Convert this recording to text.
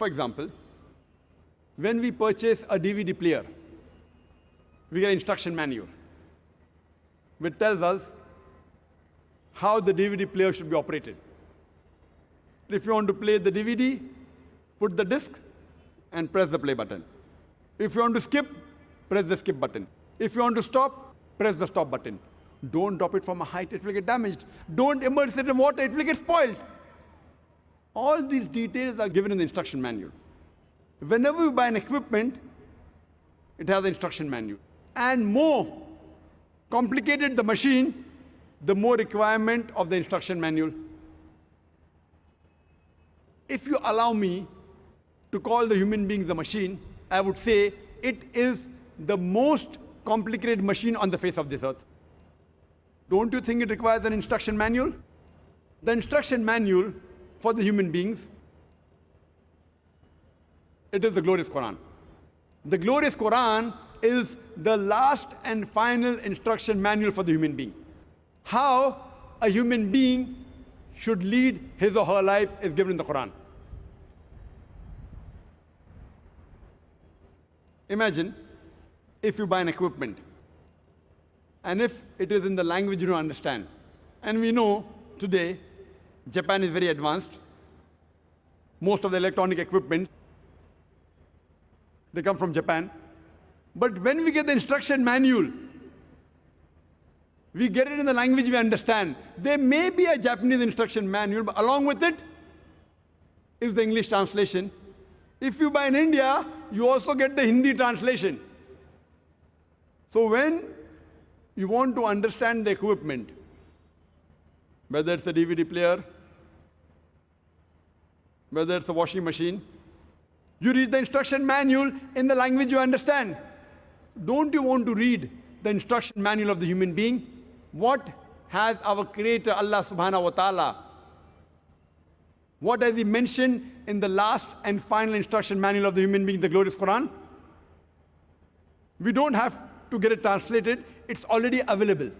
For example, when we purchase a DVD player, we get an instruction manual which tells us how the DVD player should be operated. If you want to play the DVD, put the disc and press the play button. If you want to skip, press the skip button. If you want to stop, press the stop button. Don't drop it from a height, it will get damaged. Don't immerse it in water, it will get spoiled. All these details are given in the instruction manual. Whenever you buy an equipment, it has an instruction manual. And more complicated the machine, the more requirement of the instruction manual. If you allow me to call the human being the machine, I would say it is the most complicated machine on the face of this earth. Don't you think it requires an instruction manual? The instruction manual for the human beings, it is the glorious Quran. The glorious Quran is the last and final instruction manual for the human being. How a human being should lead his or her life is given in the Quran. Imagine if you buy an equipment and if it is in the language you don't understand. And we know today Japan is very advanced. Most of the electronic equipment, they come from Japan. But when we get the instruction manual, we get it in the language we understand. There may be a Japanese instruction manual, but along with it is the English translation. If you buy in India, you also get the Hindi translation. So when you want to understand the equipment, whether it's a DVD player, whether it's a washing machine, you read the instruction manual in the language you understand. Don't you want to read the instruction manual of the human being? What has our Creator, Allah subhanahu wa ta'ala, what has He mentioned in the last and final instruction manual of the human being, the glorious Quran? We don't have to get it translated. It's already available.